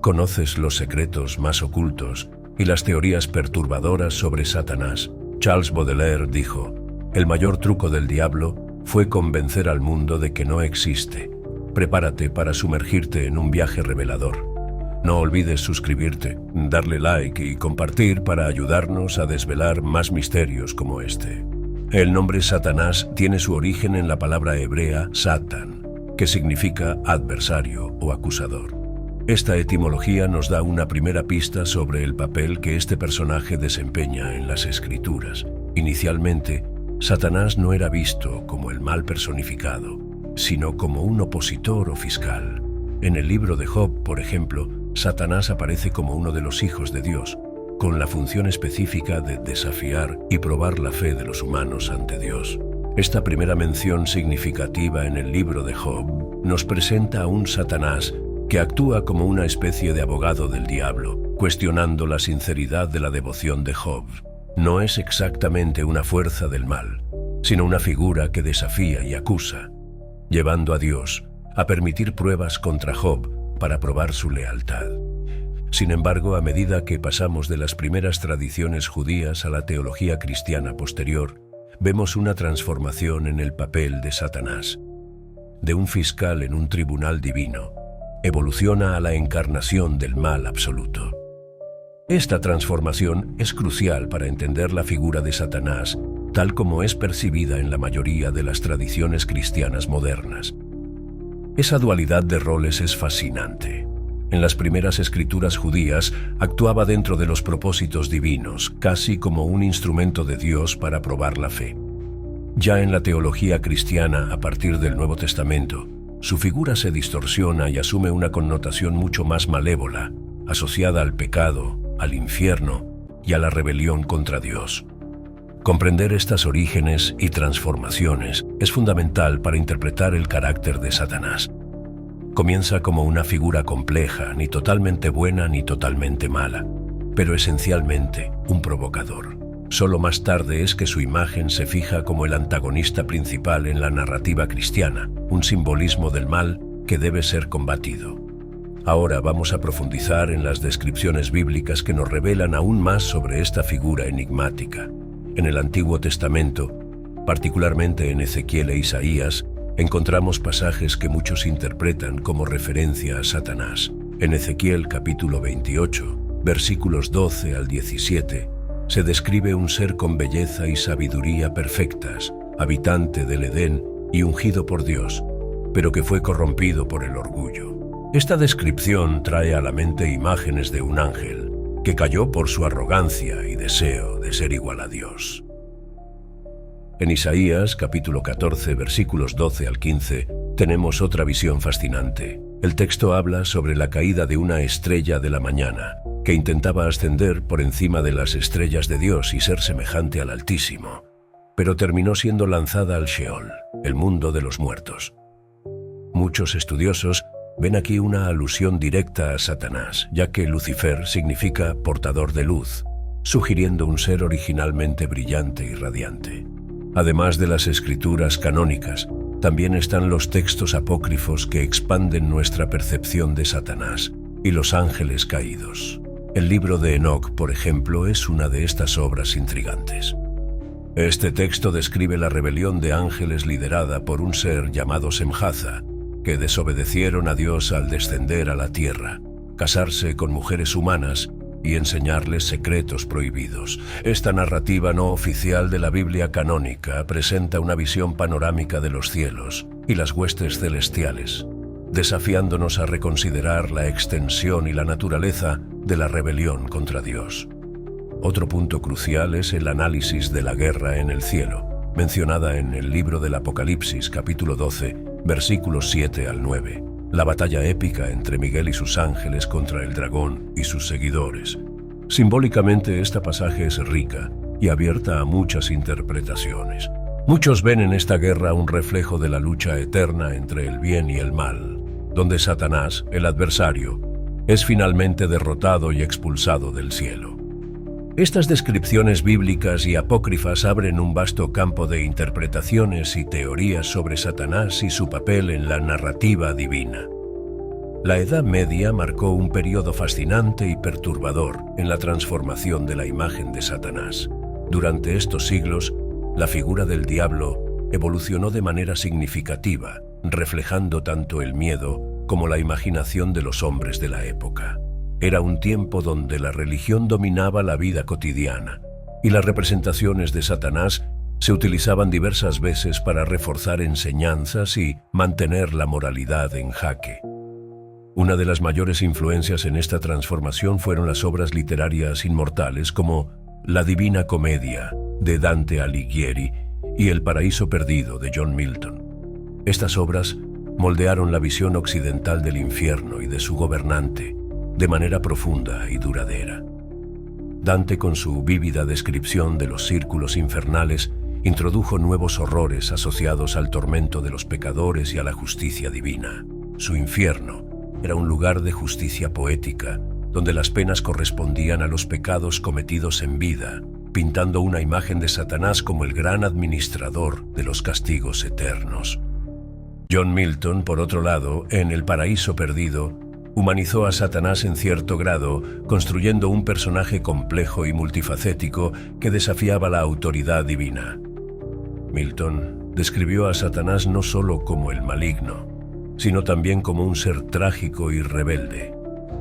Conoces los secretos más ocultos y las teorías perturbadoras sobre Satanás. Charles Baudelaire dijo: el mayor truco del diablo fue convencer al mundo de que no existe. Prepárate para sumergirte en un viaje revelador. No olvides suscribirte, darle like y compartir para ayudarnos a desvelar más misterios como este. El nombre Satanás tiene su origen en la palabra hebrea Satan, que significa adversario o acusador. Esta etimología nos da una primera pista sobre el papel que este personaje desempeña en las Escrituras. Inicialmente, Satanás no era visto como el mal personificado, sino como un opositor o fiscal. En el libro de Job, por ejemplo, Satanás aparece como uno de los hijos de Dios, con la función específica de desafiar y probar la fe de los humanos ante Dios. Esta primera mención significativa en el libro de Job nos presenta a un Satanás que actúa como una especie de abogado del diablo, cuestionando la sinceridad de la devoción de Job. No es exactamente una fuerza del mal, sino una figura que desafía y acusa, llevando a Dios a permitir pruebas contra Job para probar su lealtad. Sin embargo, a medida que pasamos de las primeras tradiciones judías a la teología cristiana posterior, vemos una transformación en el papel de Satanás. De un fiscal en un tribunal divino, evoluciona a la encarnación del mal absoluto. Esta transformación es crucial para entender la figura de Satanás, tal como es percibida en la mayoría de las tradiciones cristianas modernas. Esa dualidad de roles es fascinante. En las primeras escrituras judías actuaba dentro de los propósitos divinos, casi como un instrumento de Dios para probar la fe. Ya en la teología cristiana, a partir del Nuevo Testamento, su figura se distorsiona y asume una connotación mucho más malévola, asociada al pecado, al infierno y a la rebelión contra Dios. Comprender estas orígenes y transformaciones es fundamental para interpretar el carácter de Satanás. Comienza como una figura compleja, ni totalmente buena ni totalmente mala, pero esencialmente un provocador. Solo más tarde es que su imagen se fija como el antagonista principal en la narrativa cristiana, un simbolismo del mal que debe ser combatido. Ahora vamos a profundizar en las descripciones bíblicas que nos revelan aún más sobre esta figura enigmática. En el Antiguo Testamento, particularmente en Ezequiel e Isaías, encontramos pasajes que muchos interpretan como referencia a Satanás. En Ezequiel capítulo 28, versículos 12 al 17, se describe un ser con belleza y sabiduría perfectas, habitante del Edén y ungido por Dios, pero que fue corrompido por el orgullo. Esta descripción trae a la mente imágenes de un ángel que cayó por su arrogancia y deseo de ser igual a Dios. En Isaías, capítulo 14, versículos 12 al 15, tenemos otra visión fascinante. El texto habla sobre la caída de una estrella de la mañana, que intentaba ascender por encima de las estrellas de Dios y ser semejante al Altísimo, pero terminó siendo lanzada al Sheol, el mundo de los muertos. Muchos estudiosos ven aquí una alusión directa a Satanás, ya que Lucifer significa portador de luz, sugiriendo un ser originalmente brillante y radiante. Además de las escrituras canónicas, también están los textos apócrifos que expanden nuestra percepción de Satanás y los ángeles caídos. El libro de Enoc, por ejemplo, es una de estas obras intrigantes. Este texto describe la rebelión de ángeles liderada por un ser llamado Semhaza, que desobedecieron a Dios al descender a la tierra, casarse con mujeres humanas y enseñarles secretos prohibidos. Esta narrativa no oficial de la Biblia canónica presenta una visión panorámica de los cielos y las huestes celestiales, desafiándonos a reconsiderar la extensión y la naturaleza de la rebelión contra Dios. Otro punto crucial es el análisis de la guerra en el cielo, mencionada en el libro del Apocalipsis, capítulo 12, versículos 7 al 9. La batalla épica entre Miguel y sus ángeles contra el dragón y sus seguidores. Simbólicamente, este pasaje es rica y abierta a muchas interpretaciones. Muchos ven en esta guerra un reflejo de la lucha eterna entre el bien y el mal, donde Satanás, el adversario, es finalmente derrotado y expulsado del cielo. Estas descripciones bíblicas y apócrifas abren un vasto campo de interpretaciones y teorías sobre Satanás y su papel en la narrativa divina. La Edad Media marcó un periodo fascinante y perturbador en la transformación de la imagen de Satanás. Durante estos siglos, la figura del diablo evolucionó de manera significativa, reflejando tanto el miedo como la imaginación de los hombres de la época. Era un tiempo donde la religión dominaba la vida cotidiana, y las representaciones de Satanás se utilizaban diversas veces para reforzar enseñanzas y mantener la moralidad en jaque. Una de las mayores influencias en esta transformación fueron las obras literarias inmortales como La Divina Comedia, de Dante Alighieri, y El Paraíso Perdido, de John Milton. Estas obras moldearon la visión occidental del infierno y de su gobernante de manera profunda y duradera. Dante, con su vívida descripción de los círculos infernales, introdujo nuevos horrores asociados al tormento de los pecadores y a la justicia divina. Su infierno era un lugar de justicia poética, donde las penas correspondían a los pecados cometidos en vida, pintando una imagen de Satanás como el gran administrador de los castigos eternos. John Milton, por otro lado, en El Paraíso Perdido, humanizó a Satanás en cierto grado, construyendo un personaje complejo y multifacético que desafiaba la autoridad divina. Milton describió a Satanás no solo como el maligno, sino también como un ser trágico y rebelde.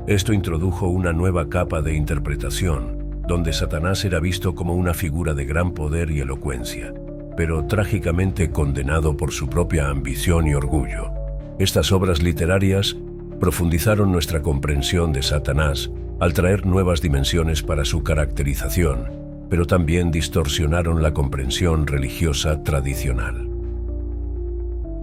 Esto introdujo una nueva capa de interpretación, donde Satanás era visto como una figura de gran poder y elocuencia, pero trágicamente condenado por su propia ambición y orgullo. Estas obras literarias profundizaron nuestra comprensión de Satanás al traer nuevas dimensiones para su caracterización, pero también distorsionaron la comprensión religiosa tradicional.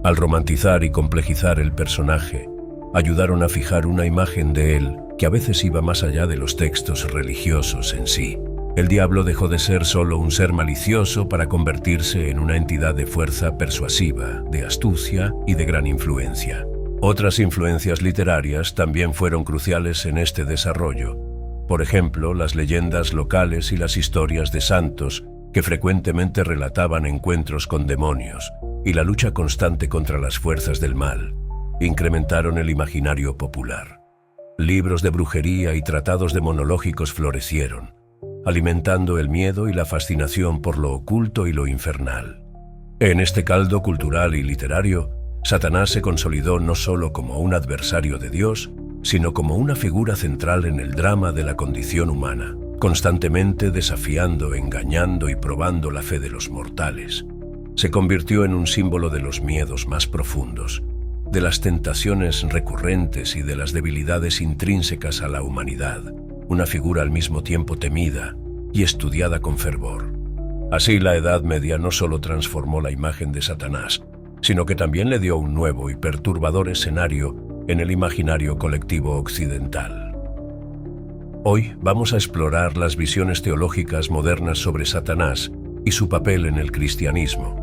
Al romantizar y complejizar el personaje, ayudaron a fijar una imagen de él que a veces iba más allá de los textos religiosos en sí. El diablo dejó de ser solo un ser malicioso para convertirse en una entidad de fuerza persuasiva, de astucia y de gran influencia. Otras influencias literarias también fueron cruciales en este desarrollo. Por ejemplo, las leyendas locales y las historias de santos, que frecuentemente relataban encuentros con demonios, y la lucha constante contra las fuerzas del mal, incrementaron el imaginario popular. Libros de brujería y tratados demonológicos florecieron, alimentando el miedo y la fascinación por lo oculto y lo infernal. En este caldo cultural y literario, Satanás se consolidó no solo como un adversario de Dios, sino como una figura central en el drama de la condición humana, constantemente desafiando, engañando y probando la fe de los mortales. Se convirtió en un símbolo de los miedos más profundos, de las tentaciones recurrentes y de las debilidades intrínsecas a la humanidad, una figura al mismo tiempo temida y estudiada con fervor. Así, la Edad Media no solo transformó la imagen de Satanás, sino que también le dio un nuevo y perturbador escenario en el imaginario colectivo occidental. Hoy vamos a explorar las visiones teológicas modernas sobre Satanás y su papel en el cristianismo.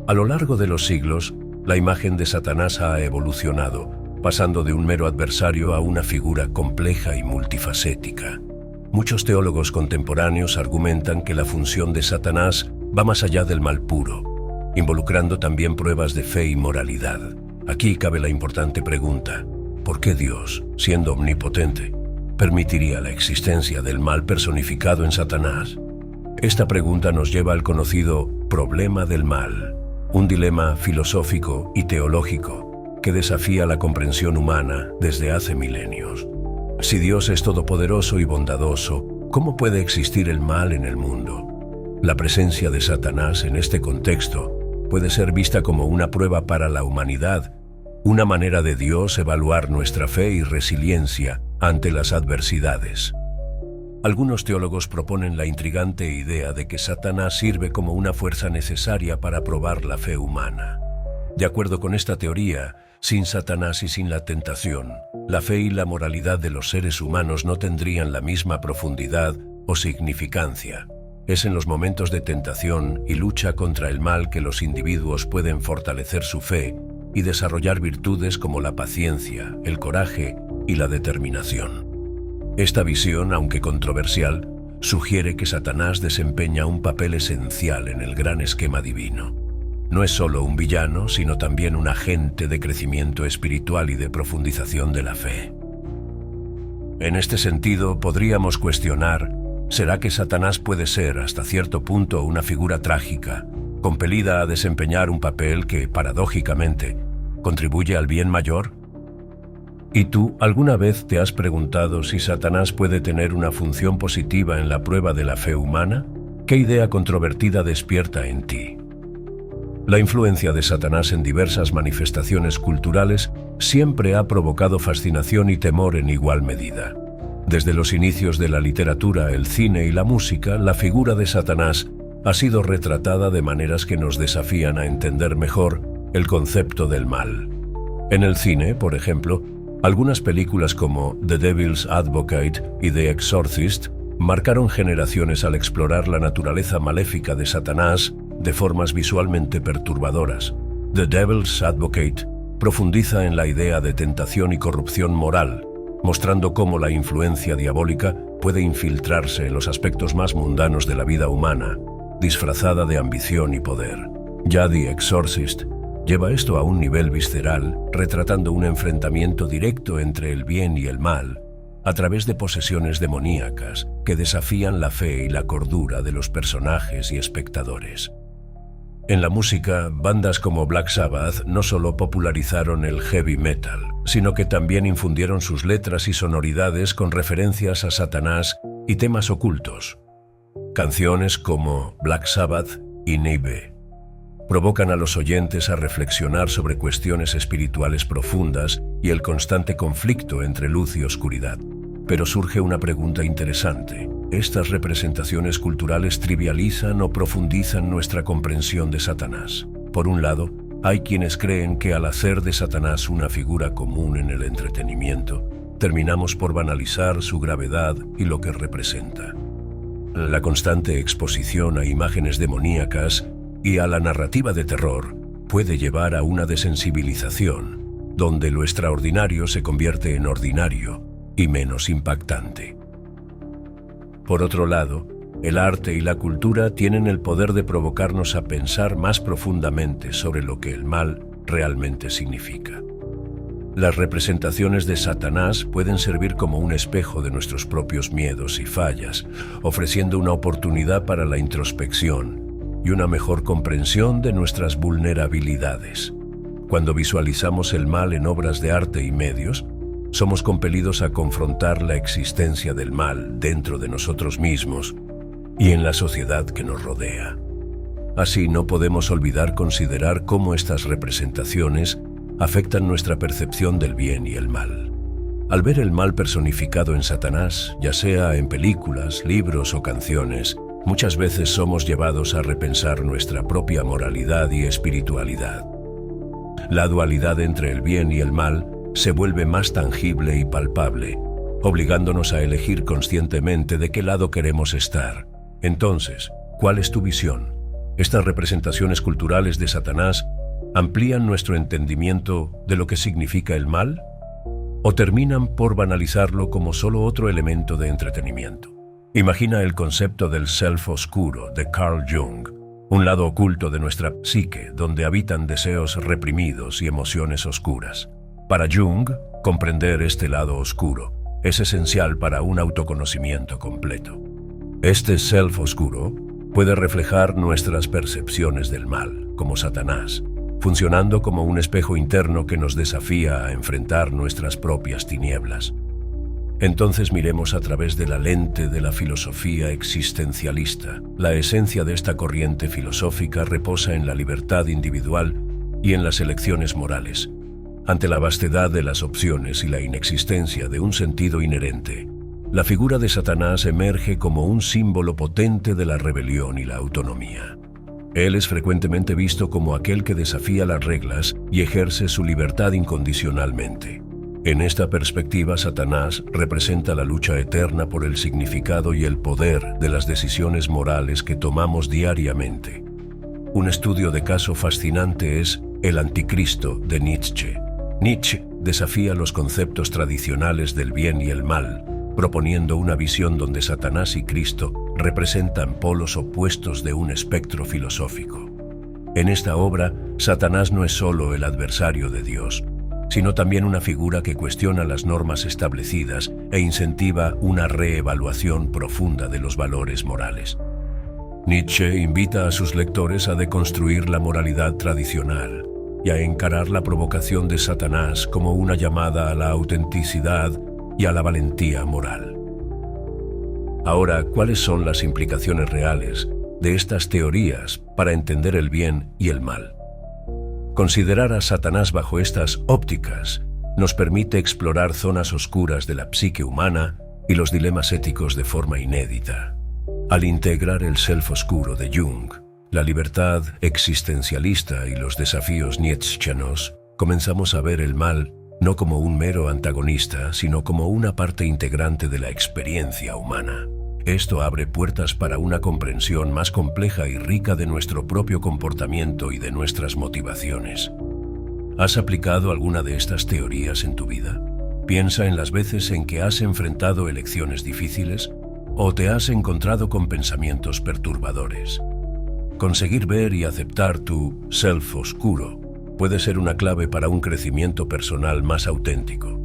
A lo largo de los siglos, la imagen de Satanás ha evolucionado, pasando de un mero adversario a una figura compleja y multifacética. Muchos teólogos contemporáneos argumentan que la función de Satanás va más allá del mal puro, involucrando también pruebas de fe y moralidad. Aquí cabe la importante pregunta: ¿por qué Dios, siendo omnipotente, permitiría la existencia del mal personificado en Satanás? Esta pregunta nos lleva al conocido problema del mal, un dilema filosófico y teológico que desafía la comprensión humana desde hace milenios. Si Dios es todopoderoso y bondadoso, ¿cómo puede existir el mal en el mundo? La presencia de Satanás en este contexto puede ser vista como una prueba para la humanidad, una manera de Dios evaluar nuestra fe y resiliencia ante las adversidades. Algunos teólogos proponen la intrigante idea de que Satanás sirve como una fuerza necesaria para probar la fe humana. De acuerdo con esta teoría, sin Satanás y sin la tentación, la fe y la moralidad de los seres humanos no tendrían la misma profundidad o significancia. Es en los momentos de tentación y lucha contra el mal que los individuos pueden fortalecer su fe y desarrollar virtudes como la paciencia, el coraje y la determinación. Esta visión, aunque controversial, sugiere que Satanás desempeña un papel esencial en el gran esquema divino. no es solo un villano, sino también un agente de crecimiento espiritual y de profundización de la fe. En este sentido, podríamos cuestionar, ¿será que Satanás puede ser, hasta cierto punto, una figura trágica, compelida a desempeñar un papel que, paradójicamente, contribuye al bien mayor? ¿Y tú alguna vez te has preguntado si Satanás puede tener una función positiva en la prueba de la fe humana? ¿Qué idea controvertida despierta en ti? La influencia de Satanás en diversas manifestaciones culturales siempre ha provocado fascinación y temor en igual medida. Desde los inicios de la literatura, el cine y la música, la figura de Satanás ha sido retratada de maneras que nos desafían a entender mejor el concepto del mal. En el cine, por ejemplo, algunas películas como The Devil's Advocate y The Exorcist marcaron generaciones al explorar la naturaleza maléfica de Satanás de formas visualmente perturbadoras. The Devil's Advocate profundiza en la idea de tentación y corrupción moral, mostrando cómo la influencia diabólica puede infiltrarse en los aspectos más mundanos de la vida humana, disfrazada de ambición y poder. Ya The Exorcist lleva esto a un nivel visceral, retratando un enfrentamiento directo entre el bien y el mal, a través de posesiones demoníacas que desafían la fe y la cordura de los personajes y espectadores. En la música, bandas como Black Sabbath no solo popularizaron el heavy metal, sino que también infundieron sus letras y sonoridades con referencias a Satanás y temas ocultos. Canciones como Black Sabbath y Niebe provocan a los oyentes a reflexionar sobre cuestiones espirituales profundas y el constante conflicto entre luz y oscuridad. Pero surge una pregunta interesante. ¿Estas representaciones culturales trivializan o profundizan nuestra comprensión de Satanás? Por un lado, hay quienes creen que al hacer de Satanás una figura común en el entretenimiento, terminamos por banalizar su gravedad y lo que representa. La constante exposición a imágenes demoníacas y a la narrativa de terror puede llevar a una desensibilización, donde lo extraordinario se convierte en ordinario y menos impactante. Por otro lado, el arte y la cultura tienen el poder de provocarnos a pensar más profundamente sobre lo que el mal realmente significa. Las representaciones de Satanás pueden servir como un espejo de nuestros propios miedos y fallas, ofreciendo una oportunidad para la introspección y una mejor comprensión de nuestras vulnerabilidades. Cuando visualizamos el mal en obras de arte y medios, somos compelidos a confrontar la existencia del mal dentro de nosotros mismos y en la sociedad que nos rodea. Así, no podemos olvidar considerar cómo estas representaciones afectan nuestra percepción del bien y el mal. Al ver el mal personificado en Satanás, ya sea en películas, libros o canciones, muchas veces somos llevados a repensar nuestra propia moralidad y espiritualidad. La dualidad entre el bien y el mal se vuelve más tangible y palpable, obligándonos a elegir conscientemente de qué lado queremos estar. Entonces, ¿cuál es tu visión? ¿Estas representaciones culturales de Satanás amplían nuestro entendimiento de lo que significa el mal? ¿O terminan por banalizarlo como solo otro elemento de entretenimiento? Imagina el concepto del self oscuro de Carl Jung, un lado oculto de nuestra psique donde habitan deseos reprimidos y emociones oscuras. Para Jung, comprender este lado oscuro es esencial para un autoconocimiento completo. Este self oscuro puede reflejar nuestras percepciones del mal, como Satanás, funcionando como un espejo interno que nos desafía a enfrentar nuestras propias tinieblas. Entonces miremos a través de la lente de la filosofía existencialista. La esencia de esta corriente filosófica reposa en la libertad individual y en las elecciones morales. Ante la vastedad de las opciones y la inexistencia de un sentido inherente, la figura de Satanás emerge como un símbolo potente de la rebelión y la autonomía. Él es frecuentemente visto como aquel que desafía las reglas y ejerce su libertad incondicionalmente. En esta perspectiva, Satanás representa la lucha eterna por el significado y el poder de las decisiones morales que tomamos diariamente. Un estudio de caso fascinante es El Anticristo de Nietzsche. Nietzsche desafía los conceptos tradicionales del bien y el mal, proponiendo una visión donde Satanás y Cristo representan polos opuestos de un espectro filosófico. En esta obra, Satanás no es solo el adversario de Dios, sino también una figura que cuestiona las normas establecidas e incentiva una reevaluación profunda de los valores morales. Nietzsche invita a sus lectores a deconstruir la moralidad tradicional y a encarar la provocación de Satanás como una llamada a la autenticidad y a la valentía moral. Ahora, ¿cuáles son las implicaciones reales de estas teorías para entender el bien y el mal? Considerar a Satanás bajo estas ópticas nos permite explorar zonas oscuras de la psique humana y los dilemas éticos de forma inédita. Al integrar el self oscuro de Jung, la libertad existencialista y los desafíos nietzscheanos, comenzamos a ver el mal no como un mero antagonista, sino como una parte integrante de la experiencia humana. Esto abre puertas para una comprensión más compleja y rica de nuestro propio comportamiento y de nuestras motivaciones. ¿Has aplicado alguna de estas teorías en tu vida? Piensa en las veces en que has enfrentado elecciones difíciles o te has encontrado con pensamientos perturbadores. Conseguir ver y aceptar tu self oscuro puede ser una clave para un crecimiento personal más auténtico.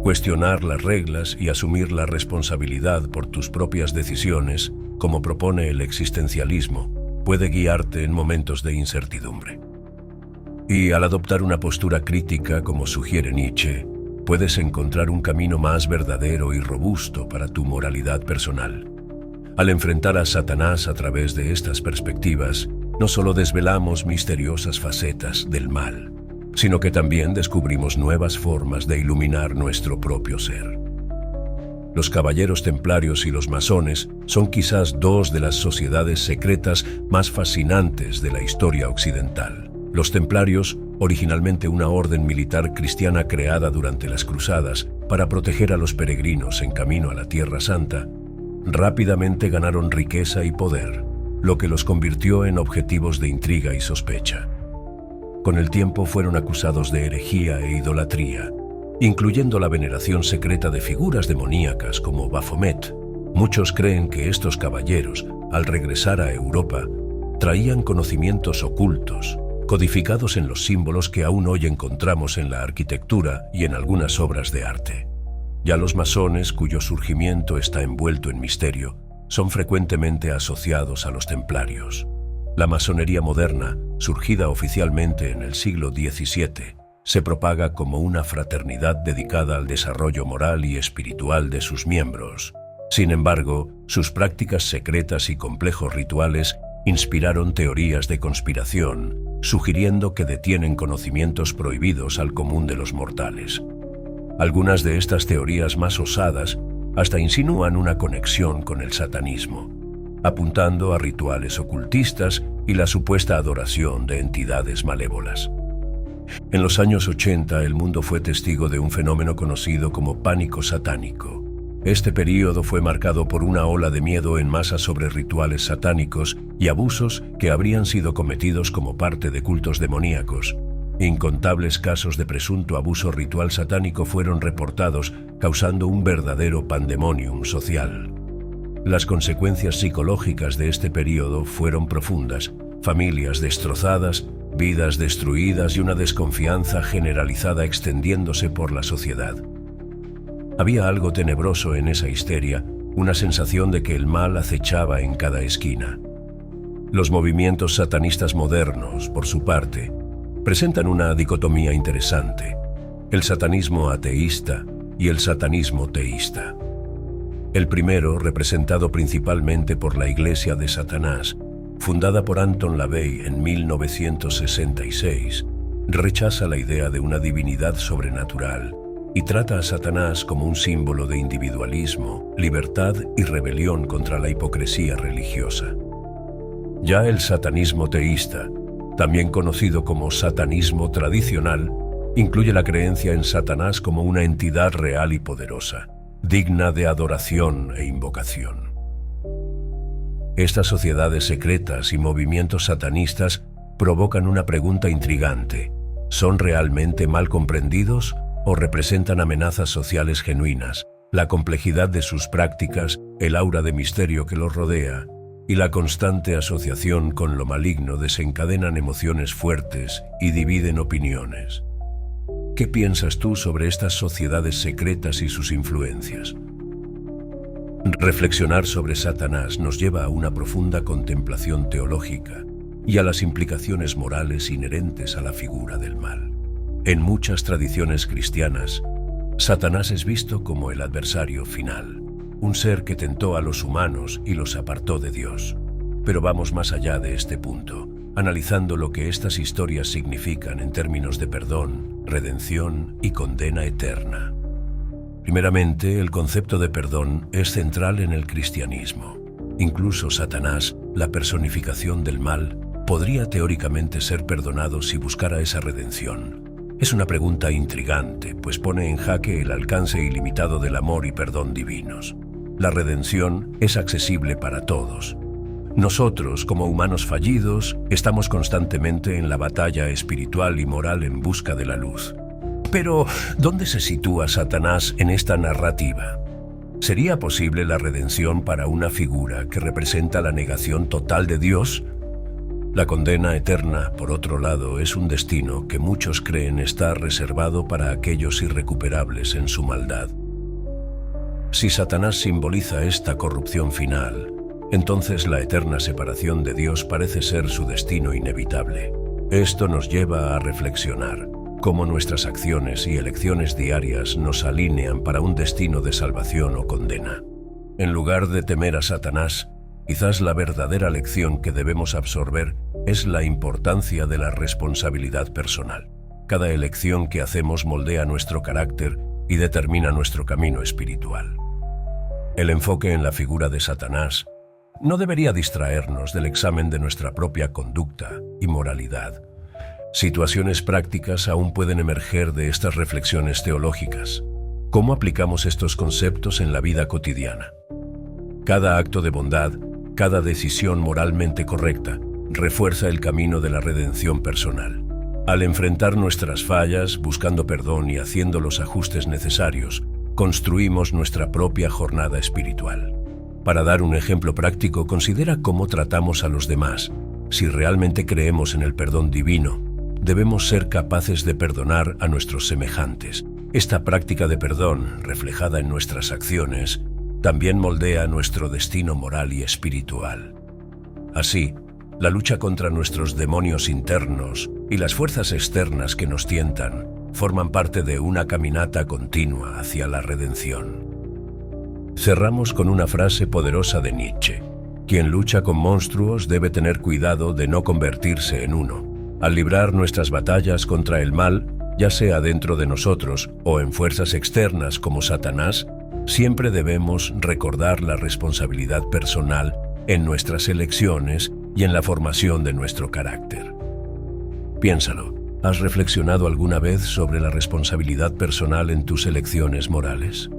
Cuestionar las reglas y asumir la responsabilidad por tus propias decisiones, como propone el existencialismo, puede guiarte en momentos de incertidumbre. Y al adoptar una postura crítica, como sugiere Nietzsche, puedes encontrar un camino más verdadero y robusto para tu moralidad personal. Al enfrentar a Satanás a través de estas perspectivas, no solo desvelamos misteriosas facetas del mal, sino que también descubrimos nuevas formas de iluminar nuestro propio ser. Los caballeros templarios y los masones son quizás dos de las sociedades secretas más fascinantes de la historia occidental. Los templarios, originalmente una orden militar cristiana creada durante las cruzadas para proteger a los peregrinos en camino a la Tierra Santa, rápidamente ganaron riqueza y poder, lo que los convirtió en objetivos de intriga y sospecha. Con el tiempo fueron acusados de herejía e idolatría, incluyendo la veneración secreta de figuras demoníacas como Baphomet. Muchos creen que estos caballeros, al regresar a Europa, traían conocimientos ocultos, codificados en los símbolos que aún hoy encontramos en la arquitectura y en algunas obras de arte. Ya los masones, cuyo surgimiento está envuelto en misterio, son frecuentemente asociados a los templarios. La masonería moderna, surgida oficialmente en el siglo XVII, se propaga como una fraternidad dedicada al desarrollo moral y espiritual de sus miembros. Sin embargo, sus prácticas secretas y complejos rituales inspiraron teorías de conspiración, sugiriendo que detienen conocimientos prohibidos al común de los mortales. Algunas de estas teorías más osadas hasta insinúan una conexión con el satanismo, apuntando a rituales ocultistas y la supuesta adoración de entidades malévolas. En los años 80, el mundo fue testigo de un fenómeno conocido como pánico satánico. Este período fue marcado por una ola de miedo en masa sobre rituales satánicos y abusos que habrían sido cometidos como parte de cultos demoníacos. Incontables casos de presunto abuso ritual satánico fueron reportados, causando un verdadero pandemonium social. Las consecuencias psicológicas de este período fueron profundas: familias destrozadas, vidas destruidas y una desconfianza generalizada extendiéndose por la sociedad. Había algo tenebroso en esa histeria, una sensación de que el mal acechaba en cada esquina. Los movimientos satanistas modernos, por su parte, presentan una dicotomía interesante: el satanismo ateísta y el satanismo teísta. El primero, representado principalmente por la Iglesia de Satanás, fundada por Anton LaVey en 1966, rechaza la idea de una divinidad sobrenatural y trata a Satanás como un símbolo de individualismo, libertad y rebelión contra la hipocresía religiosa. Ya el satanismo teísta, también conocido como satanismo tradicional, incluye la creencia en Satanás como una entidad real y poderosa, digna de adoración e invocación. Estas sociedades secretas y movimientos satanistas provocan una pregunta intrigante: ¿son realmente mal comprendidos o representan amenazas sociales genuinas? La complejidad de sus prácticas, el aura de misterio que los rodea y la constante asociación con lo maligno desencadenan emociones fuertes y dividen opiniones. ¿Qué piensas tú sobre estas sociedades secretas y sus influencias? Reflexionar sobre Satanás nos lleva a una profunda contemplación teológica y a las implicaciones morales inherentes a la figura del mal. En muchas tradiciones cristianas, Satanás es visto como el adversario final, un ser que tentó a los humanos y los apartó de Dios. Pero vamos más allá de este punto, analizando lo que estas historias significan en términos de perdón, redención y condena eterna. Primeramente, el concepto de perdón es central en el cristianismo. Incluso Satanás, la personificación del mal, podría teóricamente ser perdonado si buscara esa redención. Es una pregunta intrigante, pues pone en jaque el alcance ilimitado del amor y perdón divinos. La redención es accesible para todos. Nosotros, como humanos fallidos, estamos constantemente en la batalla espiritual y moral en busca de la luz. Pero, ¿dónde se sitúa Satanás en esta narrativa? ¿Sería posible la redención para una figura que representa la negación total de Dios? La condena eterna, por otro lado, es un destino que muchos creen estar reservado para aquellos irrecuperables en su maldad. Si Satanás simboliza esta corrupción final, entonces la eterna separación de Dios parece ser su destino inevitable. Esto nos lleva a reflexionar cómo nuestras acciones y elecciones diarias nos alinean para un destino de salvación o condena. En lugar de temer a Satanás, quizás la verdadera lección que debemos absorber es la importancia de la responsabilidad personal. Cada elección que hacemos moldea nuestro carácter y determina nuestro camino espiritual. El enfoque en la figura de Satanás no debería distraernos del examen de nuestra propia conducta y moralidad. Situaciones prácticas aún pueden emerger de estas reflexiones teológicas. ¿Cómo aplicamos estos conceptos en la vida cotidiana? Cada acto de bondad, cada decisión moralmente correcta, refuerza el camino de la redención personal. Al enfrentar nuestras fallas, buscando perdón y haciendo los ajustes necesarios, construimos nuestra propia jornada espiritual. Para dar un ejemplo práctico, considera cómo tratamos a los demás. Si realmente creemos en el perdón divino, debemos ser capaces de perdonar a nuestros semejantes. Esta práctica de perdón, reflejada en nuestras acciones, también moldea nuestro destino moral y espiritual. Así, la lucha contra nuestros demonios internos y las fuerzas externas que nos tientan forman parte de una caminata continua hacia la redención. Cerramos con una frase poderosa de Nietzsche: quien lucha con monstruos debe tener cuidado de no convertirse en uno. Al librar nuestras batallas contra el mal, ya sea dentro de nosotros o en fuerzas externas como Satanás, siempre debemos recordar la responsabilidad personal en nuestras elecciones y en la formación de nuestro carácter. Piénsalo, ¿has reflexionado alguna vez sobre la responsabilidad personal en tus elecciones morales?